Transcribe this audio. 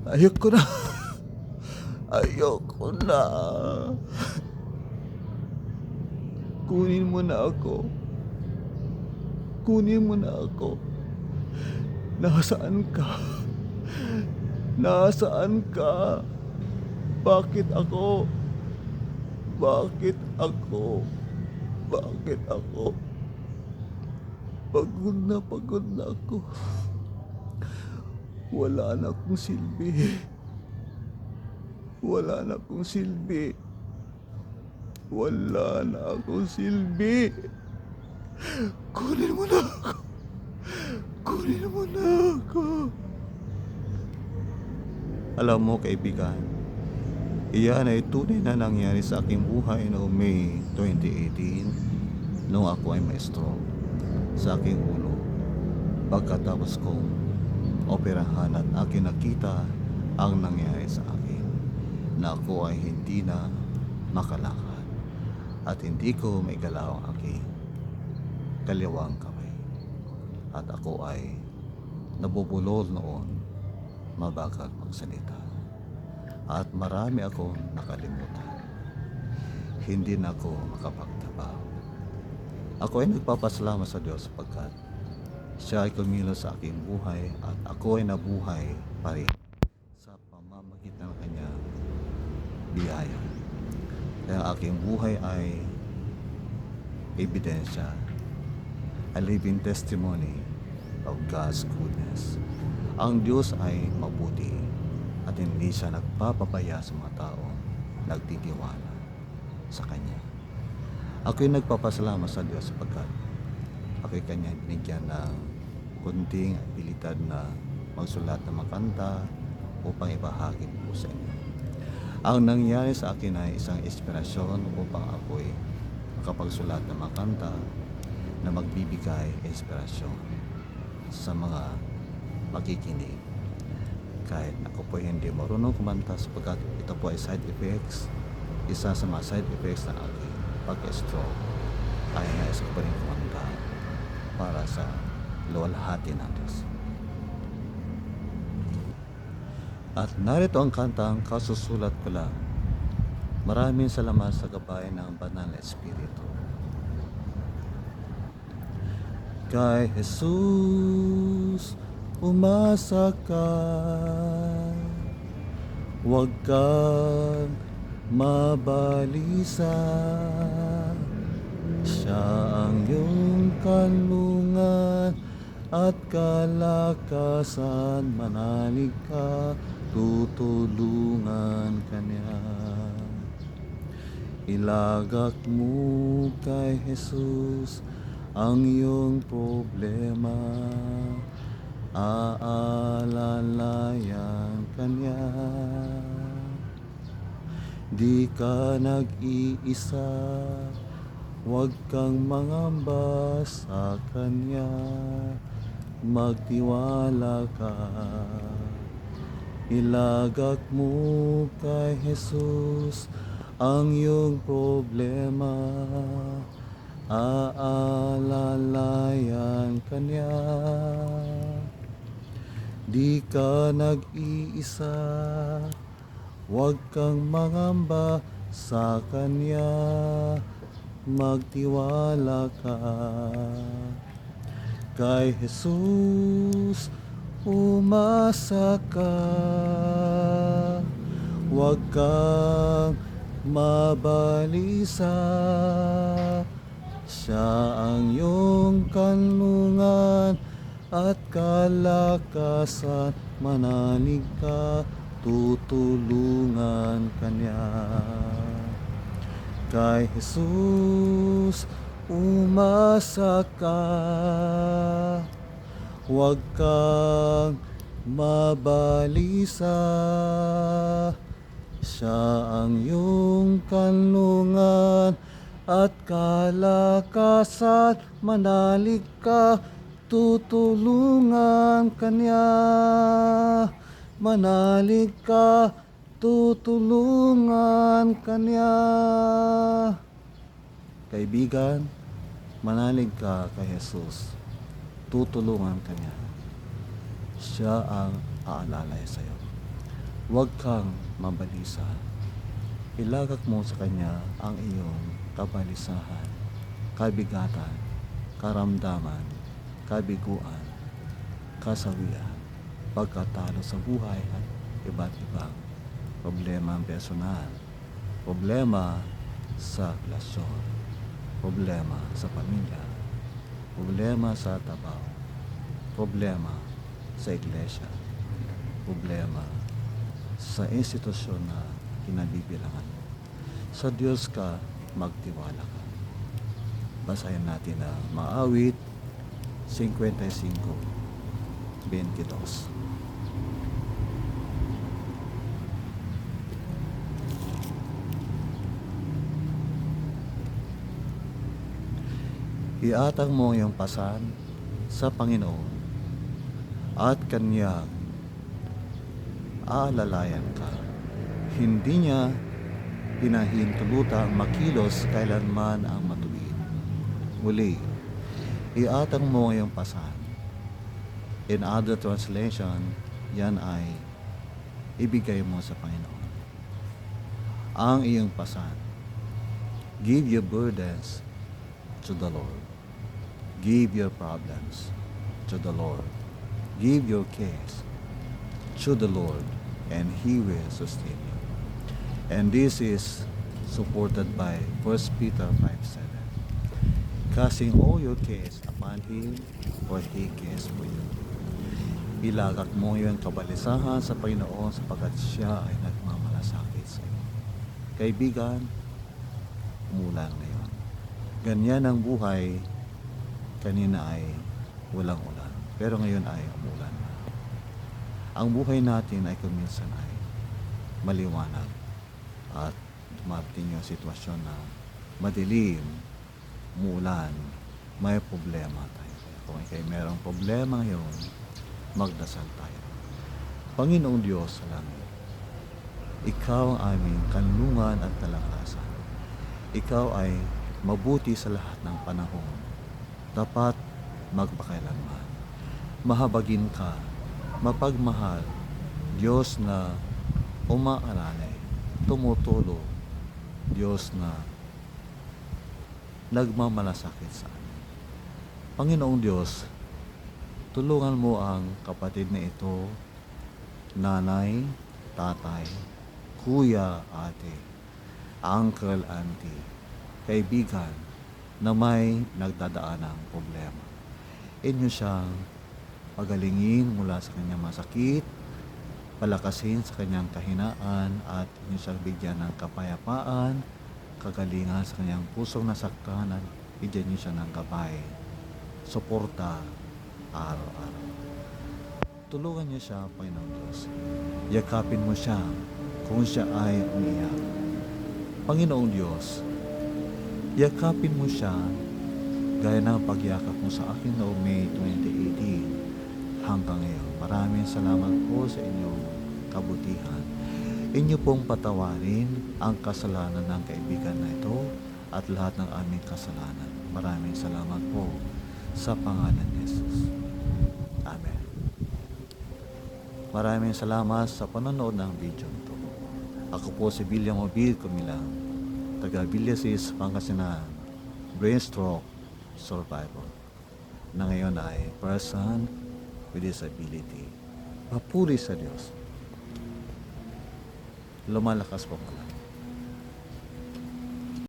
Ayoko na. Ayoko na. Kunin mo na ako. Kunin mo na ako. Nasaan ka? Nasaan ka? Bakit ako? Bakit ako? Bakit ako? Pagod na ako. Wala na akong silbi. Wala na akong silbi. Wala na akong silbi. Kunin mo na ako. Kunin mo na ako. Alam mo, kaibigan, iyan ay tunay na nangyari sa aking buhay noong May 2018 nung ako ay maestro sa aking ulo. Pagkatapos kong operahan at aking nakita ang nangyari sa akin, na ako ay hindi na makalakad at hindi ko maigalaw ang aking kaliwang kamay. At ako ay nabubulol noon, mabagal magsalita. At marami akong nakalimutan. Hindi na ako makapagtrabaho. Ako ay nagpapasalamat sa Diyos sapagkat Siya ay kumilos sa aking buhay at ako ay nabuhay pa rin sa pamamagitan ng Kanyang biyaya. Kaya ang aking buhay ay ebidensya, a living testimony of God's goodness. Ang Diyos ay mabuti at hindi Siya nagpapabaya sa mga taong nagtitiwala sa Kanya. Ako'y nagpapasalamat sa Diyos sapagkat ako'y Kanyang binigyan ng kunting abilidad na magsulat ng mga kanta upang ibahagi po sa inyo. Ang nangyari sa akin ay isang inspirasyon upang ako'y makapagsulat ng mga kanta na magbibigay inspirasyon sa mga makikinig. Kahit ako po hindi marunong kumanta sapagkat ito po ay side effects, isa sa mga side effects ng aking pag-stroke ay nais ko pa rin kumanta para sa luwalhati ng Diyos. At narito ang kantang kasusulat ko lang. Maraming salamat sa gabay ng Banal na Espiritu. Kay Jesus umasa ka, huwag kang mabalisa. Siya ang iyong kanlungan at kalakasan. Manalig ka, tutulungan ka niya. Ilagak mo kay Jesus ang iyong problema, aalalayan ka niya. Di ka nag-iisa, huwag kang mangamba sa Kanya, magtiwala ka. Ilagak mo kay Jesus ang iyong problema, aalalayan ka niya. Di ka nag-iisa, huwag kang mangamba sa Kanya, magtiwala ka. Kay Jesus umasa ka, huwag kang mabalisa. Siya ang iyong kanlungan at kalakasan. Manalig ka, tutulungan ka niya. Kay Jesus umasa ka, huwag kang mabalisa. Siya ang iyong kanlungan at kalakasan. Manalig ka, tutulungan ka niya. Manalig ka, tutulungan ka niya. Kaibigan, manalig ka kay Jesus, tutulungan ka niya. Siya ang aalalay sa iyo. Huwag kang mabalisa. Ilagak mo sa Kanya ang iyong kabalisahan, kabigatan, karamdaman, kabiguan, kasawian, pagkatalo sa buhay at iba't ibang problema personal, problema sa relasyon, problema sa pamilya, problema sa trabaho, problema sa iglesia, problema sa institusyon na kinabibilangan mo. Sa Diyos ka magtiwala ka. Basahin natin na Maawit 55:22. Iatang mo ang iyong pasan sa Panginoon at Kanyang aalalayan ka. Hindi niya pinahintulutang makilos kailanman ang matuwid. Muli, iatang mo ang iyong pasan. In other translation, yan ay ibigay mo sa Panginoon. Ang iyong pasan. Give your burdens to the Lord. Give your problems to the Lord. Give your cares to the Lord, and He will sustain you. And this is supported by 1 Peter 5:7. Casting all your cares upon Him, for He cares for you. Ilagak mo yung kabalisahan sa Panginoon sapagkat Siya ay nagmamalasakit sa iyo. Kaibigan, umulan ngayon. Ganyan ang buhay. Kanina ay walang ulan, pero ngayon ay umulan na. Ang buhay natin ay kuminsan ay maliwanag at dumating yung sitwasyon na madilim, umuulan, may problema tayo. Kung ikay merong problema ngayon, magdasal tayo. Panginoong Diyos sa langit, Ikaw ang aming kanlungan at kalakasan. Ikaw ay mabuti sa lahat ng panahon, tapat magpakailanman. Mahabagin ka, mapagmahal, Diyos na umaalalay, tumutulong, Diyos na nagmamalasakit sa amin. Panginoong Diyos, tulungan mo ang kapatid na ito, nanay, tatay, kuya, ate, uncle, auntie, kaibigan na may nagdadaanang problema. Inyo siyang pagalingin mula sa kanyang masakit, palakasin sa kanyang kahinaan at inyo siyang bigyan ng kapayapaan, kagalingan sa kanyang pusong nasaktan at bigyan niyo siya ng gabay, suporta, araw-araw. Tulungan niyo siya, Panginoong Diyos. Yakapin mo siya kung siya ay umiyak. Panginoong Diyos, yakapin mo siya gaya ng pagyakap mo sa akin noong May 2018 hanggang ngayon. Maraming salamat po sa inyong kabutihan. Inyo pong patawarin ang kasalanan ng kaibigan na ito at lahat ng aming kasalanan. Maraming salamat po sa pangalan ni Jesus. Amen. Maraming salamat sa panonood ng video ito. Ako po si William Obid Kumilang, taga Villasis, Pangasinan, brain stroke survivor, na ngayon ay person with disability. Papuri sa Diyos. Lumalakas po pala.